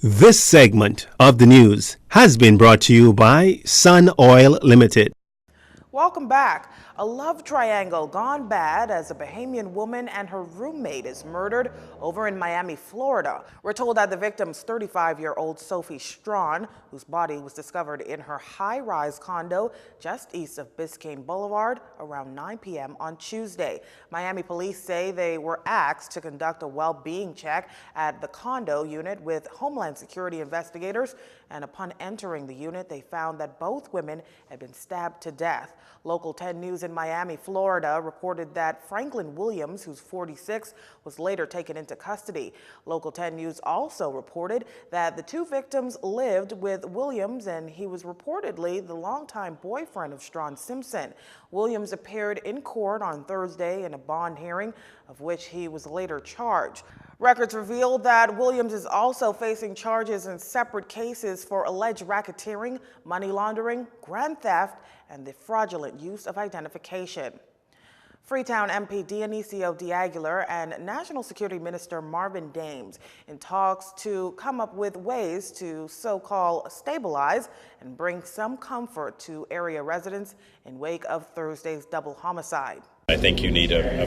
This segment of the news has been brought to you by Sun Oil Limited. Welcome back. A love triangle gone bad as a Bahamian woman and her roommate is murdered over in Miami, Florida. We're told that the victim's 35-year-old Sophie Strawn, whose body was discovered in her high-rise condo just east of Biscayne Boulevard around 9 p.m. on Tuesday. Miami police say they were asked to conduct a well-being check at the condo unit with Homeland Security investigators, and upon entering the unit, they found that both women had been stabbed to death. Local 10 News in Miami, Florida reported that Franklin Williams, who's 46, was later taken into custody. Local 10 News also reported that the two victims lived with Williams, and he was reportedly the longtime boyfriend of Strawn Simpson. Williams appeared in court on Thursday in a bond hearing, of which he was later charged. Records revealed that Williams is also facing charges in separate cases for alleged racketeering, money laundering, grand theft, and the fraudulent use of identification. Freetown MP Dionisio D'Aguilar and National Security Minister Marvin Dames in talks to come up with ways to so-called stabilize and bring some comfort to area residents in wake of Thursday's double homicide. I think you need an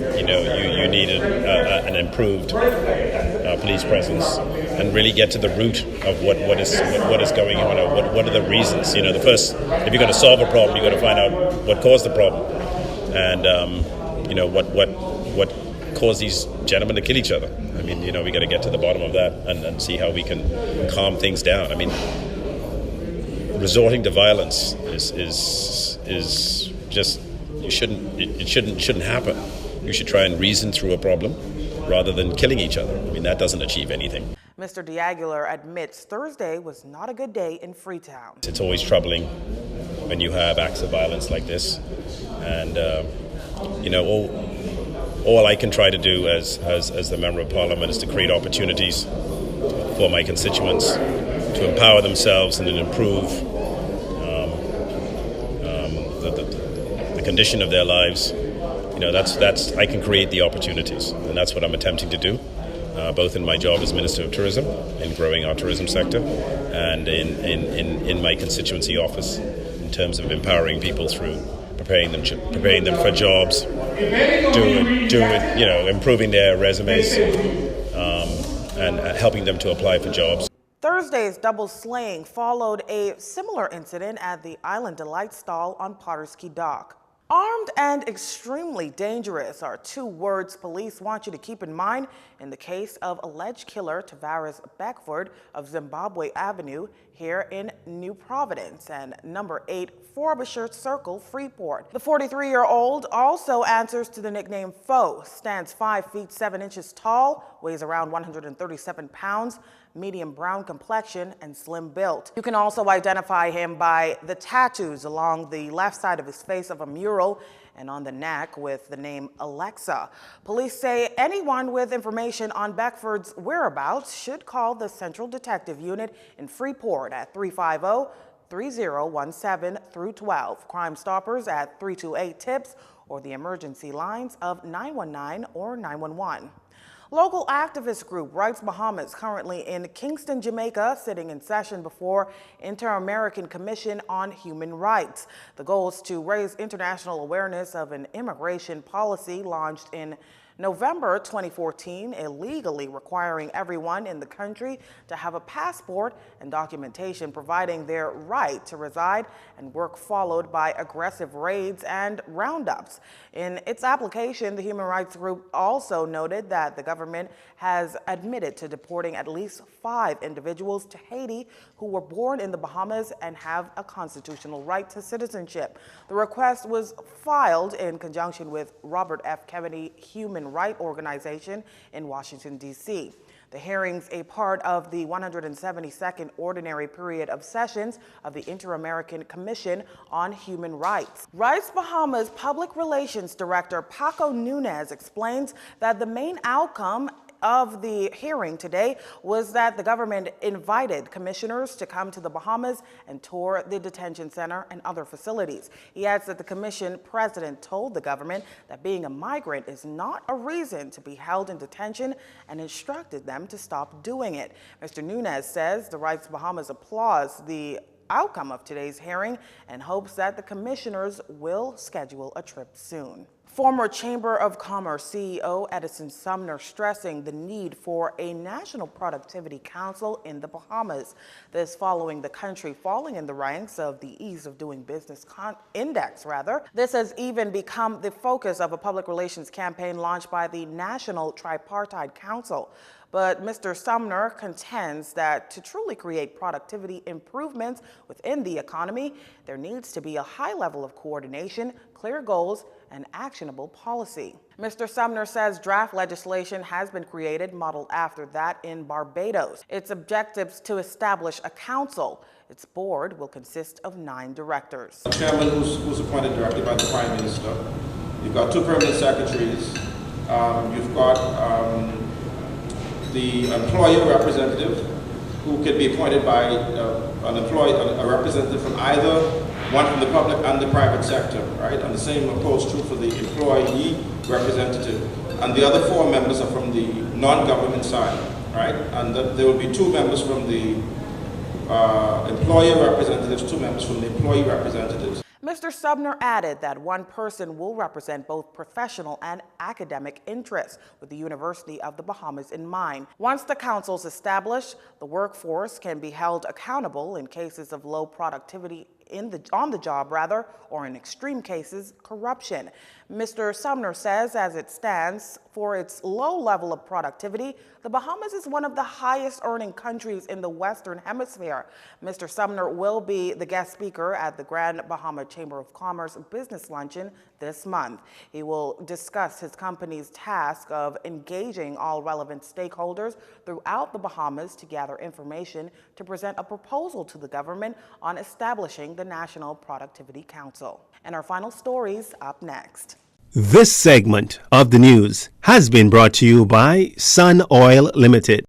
improved police presence and really get to the root of what is going on, or what are the reasons. The first, if you're going to solve a problem, you've got to find out what caused the problem, and what caused these gentlemen to kill each other. I mean, we got to get to the bottom of that and see how we can calm things down. I mean, resorting to violence is just. It shouldn't happen. You should try and reason through a problem rather than killing each other. I mean, that doesn't achieve anything. Mr. D'Aguilar admits Thursday was not a good day in Freetown. It's always troubling when you have acts of violence like this. And, all I can try to do as the Member of Parliament is to create opportunities for my constituents to empower themselves and to improve the condition of their lives. That's I can create the opportunities, and that's what I'm attempting to do, both in my job as Minister of Tourism, in growing our tourism sector, and in my constituency office, in terms of empowering people through preparing them for jobs, improving their resumes, and helping them to apply for jobs. Thursday's double slaying followed a similar incident at the Island Delight stall on Potters Key Dock. Armed and extremely dangerous are two words police want you to keep in mind in the case of alleged killer Tavares Beckford of Zimbabwe Avenue here in New Providence and number 8 Frobisher Circle, Freeport. The 43-year-old also answers to the nickname Foe, stands 5 feet 7 inches tall, weighs around 137 pounds, medium brown complexion, and slim built. You can also identify him by the tattoos along the left side of his face of a mural and on the neck with the name Alexa. Police say anyone with information on Beckford's whereabouts should call the Central Detective Unit in Freeport at 350-3017-12, Crime Stoppers at 328-TIPS, or the emergency lines of 919 or 911. Local activist group Rights Bahamas currently in Kingston, Jamaica, sitting in session before Inter-American Commission on Human Rights. The goal is to raise international awareness of an immigration policy launched in November 2014, illegally requiring everyone in the country to have a passport and documentation providing their right to reside and work, followed by aggressive raids and roundups. In its application, the human rights group also noted that the government has admitted to deporting at least 5 individuals to Haiti who were born in the Bahamas and have a constitutional right to citizenship. The request was filed in conjunction with Robert F. Kennedy Human Rights Organization in Washington, D.C. The hearings, a part of the 172nd ordinary period of sessions of the Inter-American Commission on Human Rights. Rights Bahamas Public Relations Director Paco Nunez explains that the main outcome of the hearing today was that the government invited commissioners to come to the Bahamas and tour the detention center and other facilities. He adds that the commission president told the government that being a migrant is not a reason to be held in detention and instructed them to stop doing it. Mr. Nunez says the Rights Bahamas applauds the outcome of today's hearing and hopes that the commissioners will schedule a trip soon. Former Chamber of Commerce CEO Edison Sumner stressing the need for a National Productivity Council in the Bahamas. This following the country falling in the ranks of the Ease of Doing Business Index. This has even become the focus of a public relations campaign launched by the National Tripartite Council. But Mr. Sumner contends that to truly create productivity improvements within the economy, there needs to be a high level of coordination, clear goals, and actionable policy. Mr. Sumner says draft legislation has been created modeled after that in Barbados. Its objectives to establish a council. Its board will consist of 9 directors. A chairman who's appointed directly by the Prime Minister. You've got 2 permanent secretaries. You've got the employer representative, who can be appointed by a representative from either one from the public and the private sector, right? And the same approach true for the employee representative. And the other 4 members are from the non-government side, right? And there will be 2 members from the employer representatives, 2 members from the employee representatives. Mr. Sumner added that one person will represent both professional and academic interests, with the University of the Bahamas in mind. Once the council's established, the workforce can be held accountable in cases of low productivity on the job, or in extreme cases, corruption. Mr. Sumner says, as it stands, for its low level of productivity, the Bahamas is one of the highest earning countries in the Western Hemisphere. Mr. Sumner will be the guest speaker at the Grand Bahama Chamber of Commerce Business Luncheon this month. He will discuss his company's task of engaging all relevant stakeholders throughout the Bahamas to gather information to present a proposal to the government on establishing the National Productivity Council. And our final stories up next. This segment of the news has been brought to you by Sun Oil Limited.